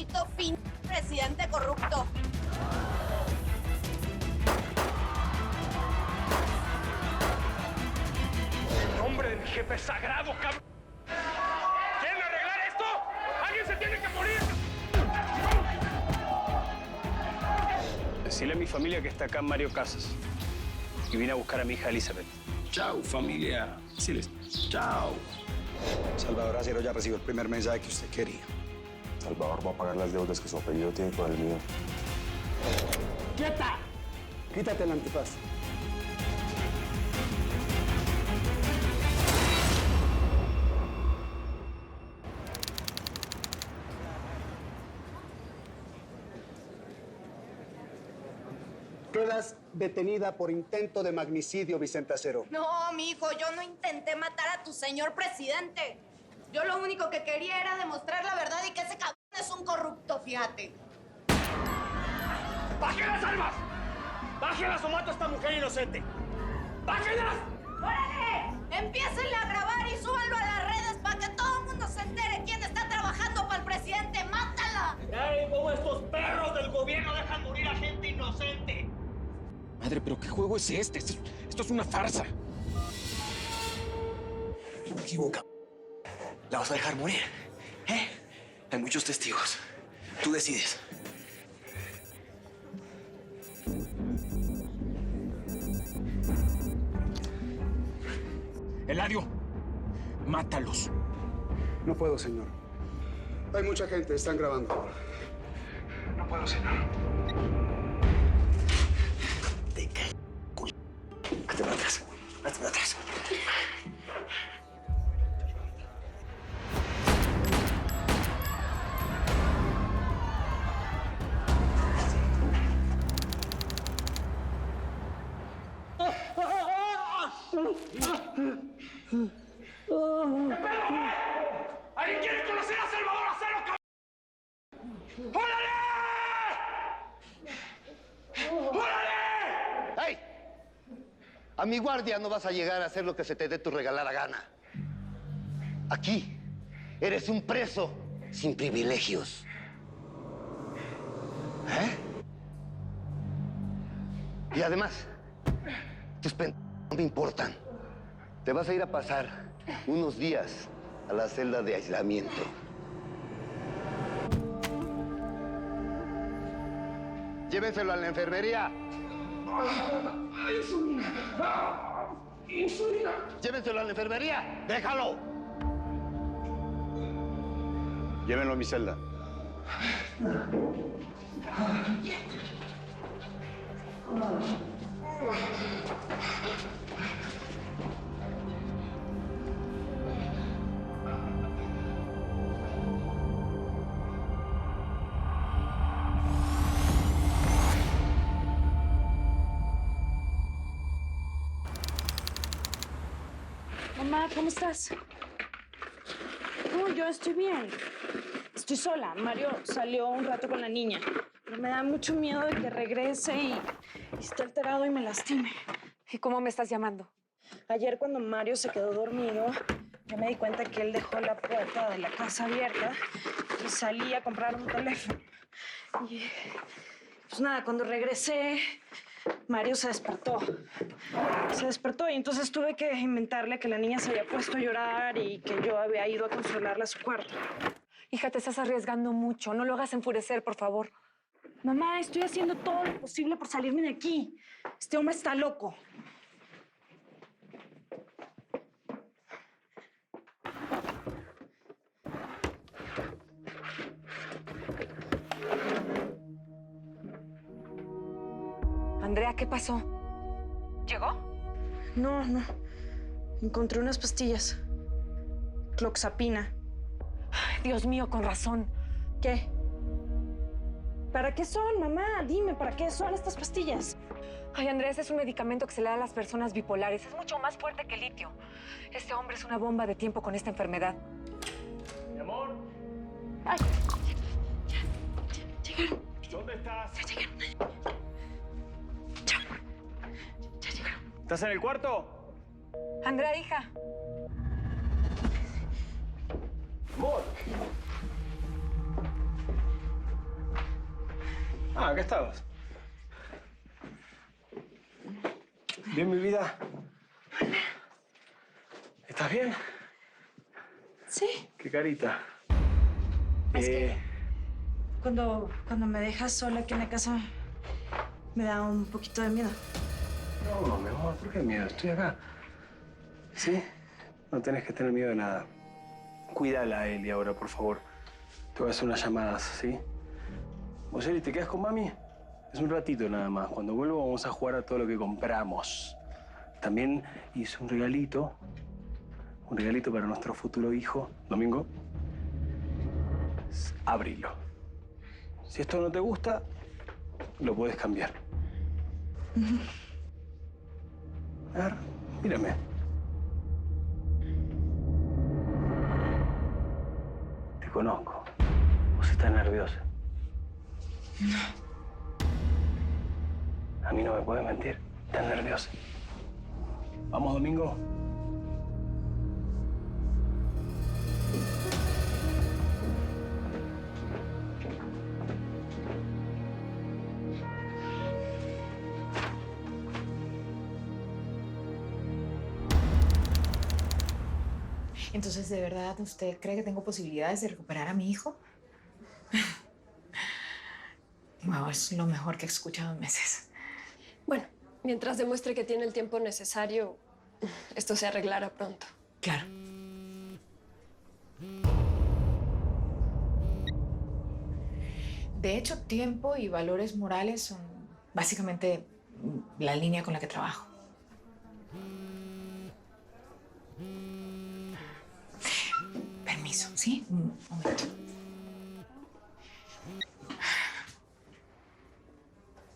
maldito fin presidente corrupto. En nombre de mi jefe sagrado, cabrón. ¿Quieren arreglar esto? ¡Alguien se tiene que morir! Decirle a mi familia que está acá Mario Casas. Y vine a buscar a mi hija Elizabeth. Chao, familia. Siles. Chao. Salvador Acero ya recibió el primer mensaje que usted quería. Salvador va a pagar las deudas que su apellido tiene con el mío. ¡Quieta! Quítate el antifaz. Quedas detenida por intento de magnicidio, Vicente Acero. No, mijo, yo no intenté matar a tu señor presidente. Yo lo único que quería era demostrar la verdad y que ese cabrón es un corrupto, fíjate. ¡Bájenlas, armas! ¡Bájenlas o mato a esta mujer inocente! ¡Bájenlas! ¡Órale! Empiécenle a grabar y súbanlo a las redes para que todo el mundo se entere quién está trabajando para el presidente. ¡Mátala! ¡Ay, cómo estos perros del gobierno dejan morir a gente inocente! Madre, ¿pero qué juego es este? Esto es una farsa. Me equivoca. ¿La vas a dejar morir? ¿Eh? Hay muchos testigos. Tú decides. Eladio, mátalos. No puedo, señor. Hay mucha gente, están grabando. No puedo, señor. Te cae, culo. Hazte para atrás. Hazte para atrás. ¿Alguien quiere conocer a Salvador Acero, cabrón? ¡Órale! ¡Órale! ¡Hey! A mi guardia no vas a llegar a hacer lo que se te dé tu regalada gana. Aquí eres un preso sin privilegios. ¿Eh? Y además, tus no me importan. Te vas a ir a pasar unos días a la celda de aislamiento. Llévenselo a la enfermería. Llévenselo a la enfermería. ¡Déjalo! Llévenlo a mi celda. Mamá, ¿cómo estás? No, yo estoy bien. Estoy sola. Mario salió un rato con la niña. Pero me da mucho miedo de que regrese y esté alterado y me lastime. ¿Y cómo me estás llamando? Ayer cuando Mario se quedó dormido, yo me di cuenta que él dejó la puerta de la casa abierta y salí a comprar un teléfono. Y pues nada, cuando regresé, Mario se despertó. Se despertó y entonces tuve que inventarle que la niña se había puesto a llorar y que yo había ido a consolarla a su cuarto. Hija, te estás arriesgando mucho. No lo hagas enfurecer, por favor. Mamá, estoy haciendo todo lo posible por salirme de aquí. Este hombre está loco. Andrea, ¿qué pasó? ¿Llegó? No. Encontré unas pastillas. Cloxapina. Ay, Dios mío, con razón. ¿Qué? ¿Para qué son, mamá? Dime, ¿para qué son estas pastillas? Ay, Andrea, ese es un medicamento que se le da a las personas bipolares. Es mucho más fuerte que el litio. Este hombre es una bomba de tiempo con esta enfermedad. Mi amor. Ay, ya llegaron. ¿Dónde estás? Ya llegaron. Ya llegaron. ¿Estás en el cuarto? Andrea, hija. Amor. Ah, acá estabas. Bien, mi vida. ¿Estás bien? Sí. Qué carita. Es que cuando me dejas sola aquí en la casa, me da un poquito de miedo. No, mi amor, ¿por qué miedo? Estoy acá. ¿Sí? No tenés que tener miedo de nada. Cuídala a Eli ahora, por favor. Te voy a hacer unas llamadas, ¿sí? ¿Vos, Eli, te quedas con mami? Es un ratito nada más. Cuando vuelvo vamos a jugar a todo lo que compramos. También hice un regalito para nuestro futuro hijo. Domingo, abrilo. Si esto no te gusta, lo puedes cambiar. A ver, mírame. Te conozco. Vos estás nerviosa. No. A mí no me puedes mentir. Estás nerviosa. ¿Vamos, Domingo? Entonces, ¿de verdad usted cree que tengo posibilidades de recuperar a mi hijo? Wow, es lo mejor que he escuchado en meses. Bueno, mientras demuestre que tiene el tiempo necesario, esto se arreglará pronto. Claro. De hecho, tiempo y valores morales son básicamente la línea con la que trabajo. Permiso, ¿sí? Un momento.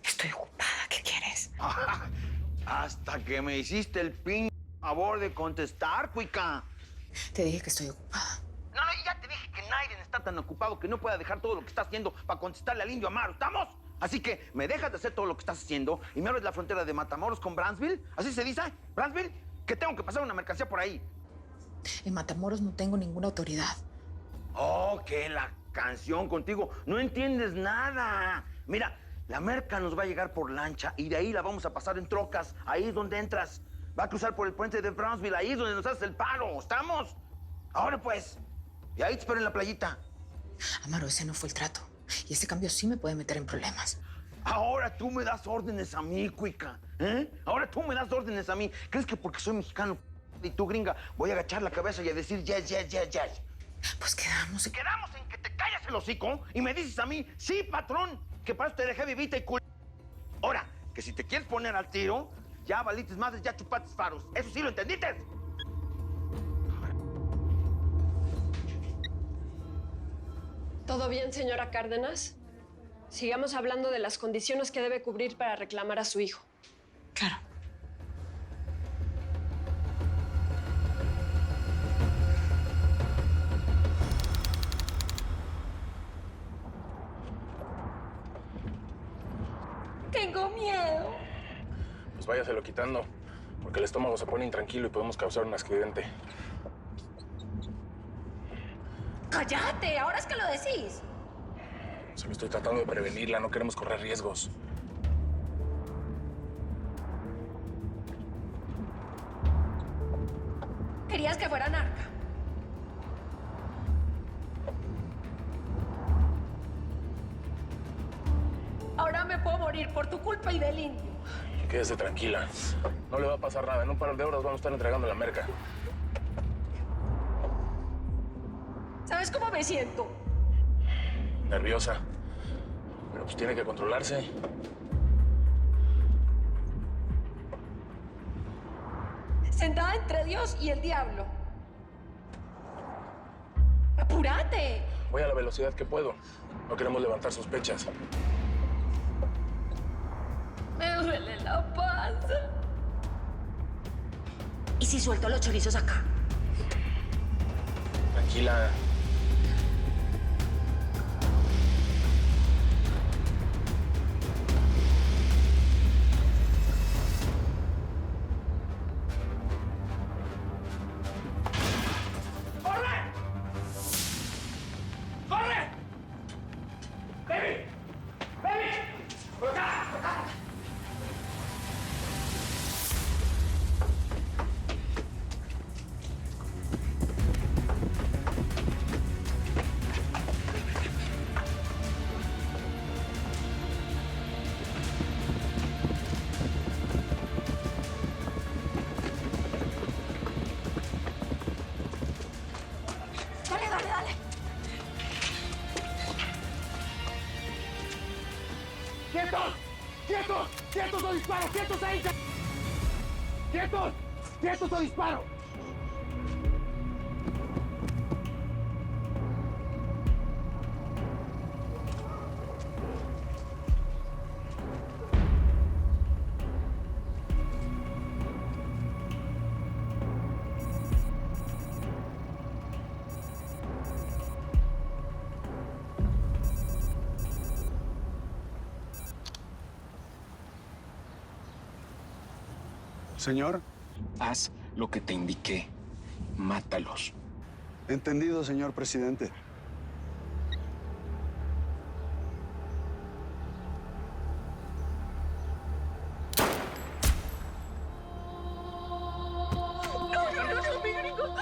Estoy ocupada, ¿qué quieres? Hasta que me hiciste el favor de contestar, Cuica. Te dije que estoy ocupada. No, ya te dije que Naiden está tan ocupado que no pueda dejar todo lo que está haciendo para contestarle al indio Amaro, ¿estamos? Así que me dejas de hacer todo lo que estás haciendo y me abres la frontera de Matamoros con Brownsville. ¿Así se dice? ¿Brownsville? Que tengo que pasar una mercancía por ahí. En Matamoros no tengo ninguna autoridad. Oh, que la canción contigo. No entiendes nada. Mira, la merca nos va a llegar por lancha y de ahí la vamos a pasar en trocas. Ahí es donde entras. Va a cruzar por el puente de Brownsville. Ahí es donde nos haces el paro. ¿Estamos? Ahora pues. Y ahí te espero en la playita. Amaro, ese no fue el trato. Y ese cambio sí me puede meter en problemas. Ahora tú me das órdenes a mí, Cuica. ¿Eh? Ahora tú me das órdenes a mí. ¿Crees que porque soy mexicano y tú gringa voy a agachar la cabeza y a decir yes, yes, yes, yes? Pues quedamos en que te callas el hocico y me dices a mí, sí, patrón, que para eso te dejé vivita y cool. Ahora, que si te quieres poner al tiro, ya valites madres, ya chupates faros. ¿Eso sí lo entendiste? ¿Todo bien, señora Cárdenas? Sigamos hablando de las condiciones que debe cubrir para reclamar a su hijo. Claro. Tengo miedo. Pues váyaselo quitando, porque el estómago se pone intranquilo y podemos causar un accidente. ¡Cállate! Ahora es que lo decís. Solo estoy tratando de prevenirla, no queremos correr riesgos. Querías que fuera narca. Ahora me puedo morir por tu culpa y del indio. Quédese tranquila. No le va a pasar nada. En un par de horas vamos a estar entregando la merca. ¿Sabes cómo me siento? Nerviosa. Pero pues tiene que controlarse. Sentada entre Dios y el diablo. ¡Apúrate! Voy a la velocidad que puedo. No queremos levantar sospechas. Me duele la panza. ¿Y si suelto los chorizos acá? Tranquila. ¡Corre! ¡Baby! ¡Baby! ¡Quietos! ¡Quietos! ¡Quietos o disparo! ¡Quietos ahí! ¡Quietos! ¡Quietos o disparo! Señor. Haz lo que te indiqué. Mátalos. Entendido, señor presidente. No, mi gringo.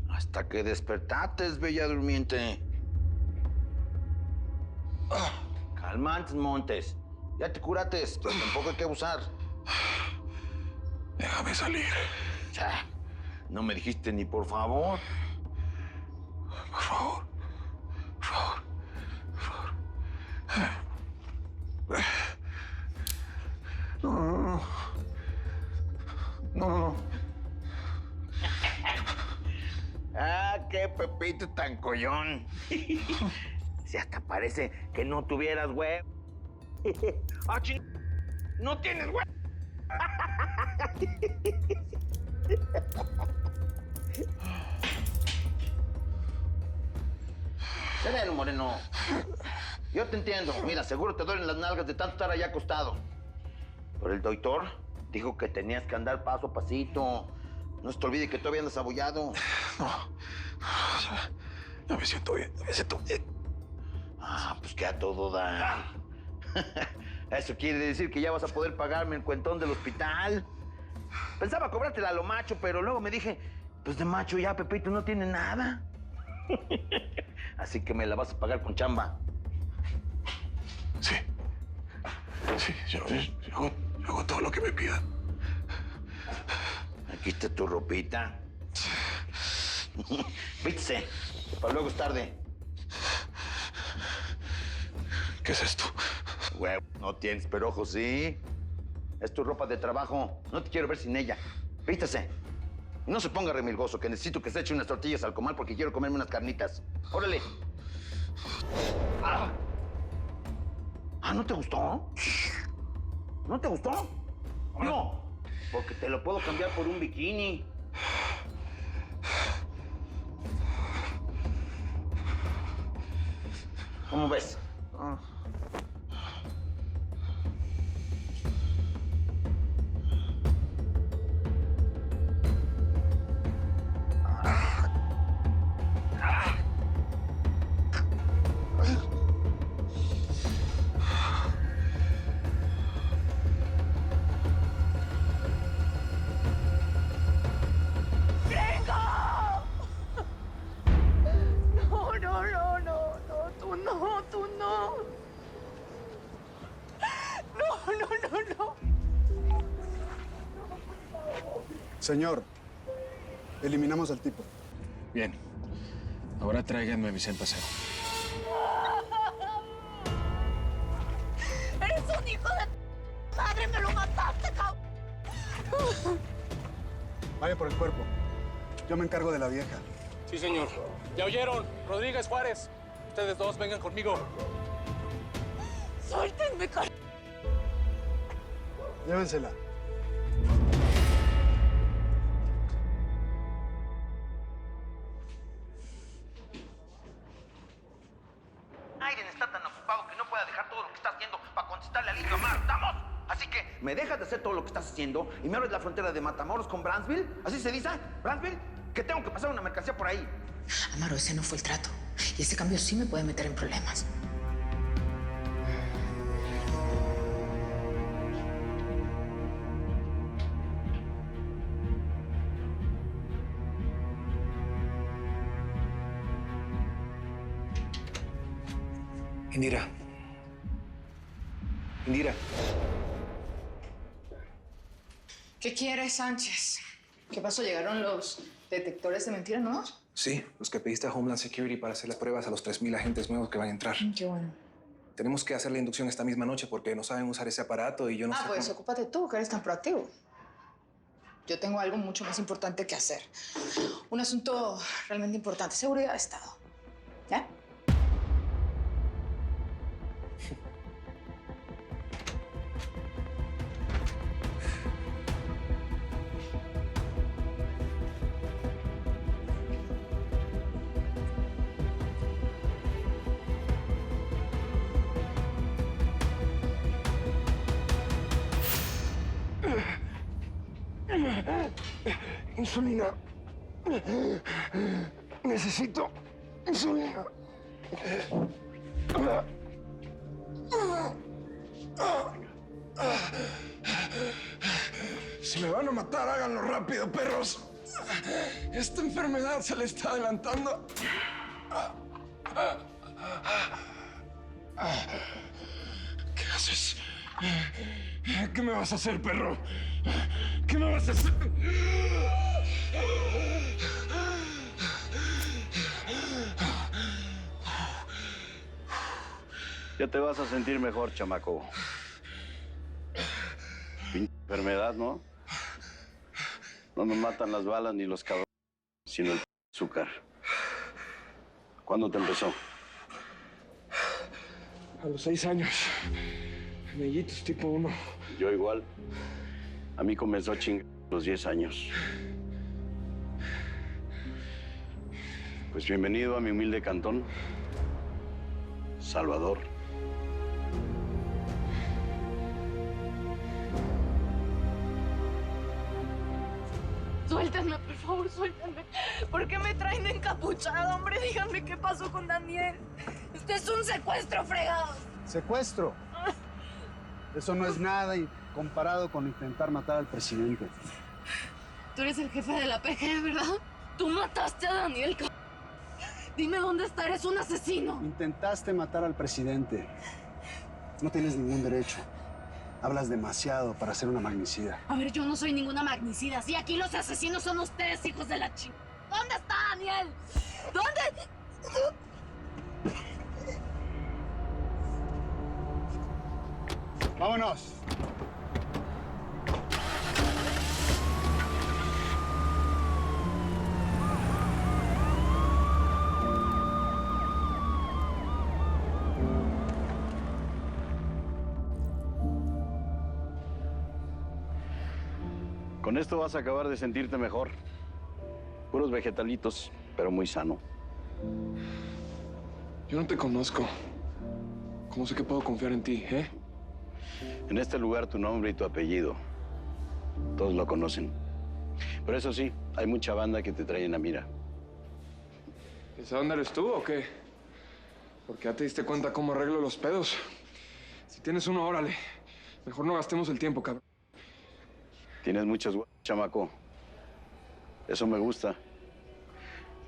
Hasta que despertates, bella durmiente. Calmantes, Montes. Ya te curates, pues tampoco hay que abusar. Déjame salir. Ya, no me dijiste ni por favor. Por favor. Por favor. Por favor. No. No. Ah, qué Pepito tan collón. Si hasta parece que no tuvieras huevo. Ah, ching... No tienes huevo. Sereno, Moreno. Yo te entiendo. Mira, seguro te duelen las nalgas de tanto estar allá acostado. Pero el doctor dijo que tenías que andar paso a pasito. No se te olvide que todavía andas abollado. No. Ya me siento bien. Ya me siento bien. Ah, pues que a todo da. Eso quiere decir que ya vas a poder pagarme el cuentón del hospital. Pensaba cobrártela a lo macho, pero luego me dije, pues de macho ya Pepito no tiene nada. Así que me la vas a pagar con chamba. Sí. Sí, yo hago todo lo que me pidan. Aquí está tu ropita. Vístese, para luego es tarde. ¿Qué es esto? Güey, no tienes perojos, ¿sí? Es tu ropa de trabajo. No te quiero ver sin ella. Vístese. Y no se ponga remilgoso, que necesito que se eche unas tortillas al comal porque quiero comerme unas carnitas. ¡Órale! ¡Ah! ¿No te gustó? ¿No te gustó? No, porque te lo puedo cambiar por un bikini. ¿Cómo ves? Señor, eliminamos al tipo. Bien. Ahora tráiganme a Vicente Acero. ¡Eres un hijo de madre! ¡Me lo mataste, cabrón! Vaya por el cuerpo. Yo me encargo de la vieja. Sí, señor. ¿Ya oyeron? Rodríguez, Juárez. Ustedes dos vengan conmigo. ¡Suéltenme, cabrón! Llévensela. me dejas de hacer todo lo que estás haciendo y me abres la frontera de Matamoros con Brownsville, ¿así se dice? ¿Brownsville? Que tengo que pasar una mercancía por ahí. Amaro, ese no fue el trato. Y ese cambio sí me puede meter en problemas. Indira. Indira. ¿Qué quieres, Sánchez? ¿Qué pasó? ¿Llegaron los detectores de mentiras nuevos? Sí, los que pediste a Homeland Security para hacerle pruebas a los 3,000 agentes nuevos que van a entrar. Qué bueno. Tenemos que hacer la inducción esta misma noche porque no saben usar ese aparato y yo no sé Pues cómo. ocúpate tú, que eres tan proactivo. Yo tengo algo mucho más importante que hacer. Un asunto realmente importante. Seguridad de Estado. ¿Ya? Insulina. Necesito insulina. Si me van a matar, háganlo rápido, perros. Esta enfermedad se le está adelantando. ¿Qué haces? ¿Qué me vas a hacer, perro? ¿Qué me vas a hacer? Ya te vas a sentir mejor, chamaco. Pinche enfermedad, ¿no? No me matan las balas ni los cabrones, sino el azúcar. ¿Cuándo te empezó? A los 6 años. Mellitus tipo 1. Yo igual. A mí comenzó a chingar a los 10 años. Pues bienvenido a mi humilde cantón, Salvador. Suéltame, por favor, suéltame. ¿Por qué me traen encapuchada, hombre? Díganme qué pasó con Daniel. Esto es un secuestro, fregado. ¿Secuestro? Eso no es nada y comparado con intentar matar al presidente. Tú eres el jefe de la PG, ¿verdad? Tú mataste a Daniel, c******. Dime dónde está, eres un asesino. Intentaste matar al presidente. No tienes ningún derecho. Hablas demasiado para ser una magnicida. A ver, yo no soy ninguna magnicida. Sí, aquí los asesinos son ustedes, hijos de la chingada. ¿Dónde está Daniel? ¿Dónde? ¡Vámonos! Con esto vas a acabar de sentirte mejor. Puros vegetalitos, pero muy sano. Yo no te conozco. ¿Cómo sé que puedo confiar en ti, eh? En este lugar tu nombre y tu apellido, todos lo conocen. Pero eso sí, hay mucha banda que te trae en la mira. ¿Esa dónde eres tú o qué? Porque ya te diste cuenta cómo arreglo los pedos. Si tienes uno, órale. Mejor no gastemos el tiempo, cabrón. Tienes muchas chamaco. Eso me gusta.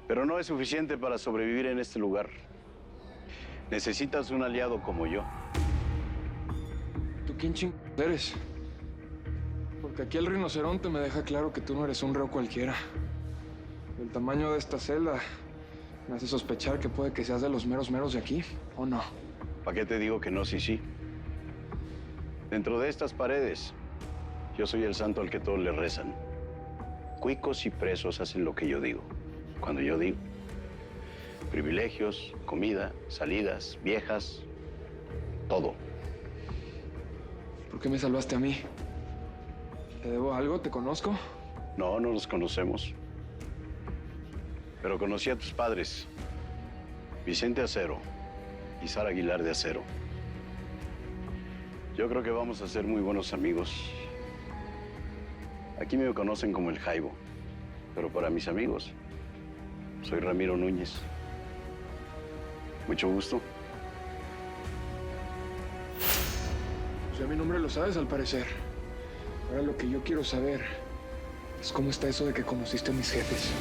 Pero no es suficiente para sobrevivir en este lugar. Necesitas un aliado como yo. ¿Tú quién ching eres? Porque aquí el rinoceronte me deja claro que tú no eres un reo cualquiera. El tamaño de esta celda me hace sospechar que puede que seas de los meros de aquí, ¿o no? ¿Para qué te digo que no, sí? Dentro de estas paredes, yo soy el santo al que todos le rezan. Cuicos y presos hacen lo que yo digo. Cuando yo digo. Privilegios, comida, salidas, viejas, todo. ¿Por qué me salvaste a mí? ¿Te debo algo? ¿Te conozco? No, no nos conocemos. Pero conocí a tus padres. Vicente Acero y Sara Aguilar de Acero. Yo creo que vamos a ser muy buenos amigos. Aquí me conocen como el Jaibo, pero para mis amigos, soy Ramiro Núñez. Mucho gusto. Ya mi nombre lo sabes, al parecer. Ahora lo que yo quiero saber es cómo está eso de que conociste a mis jefes.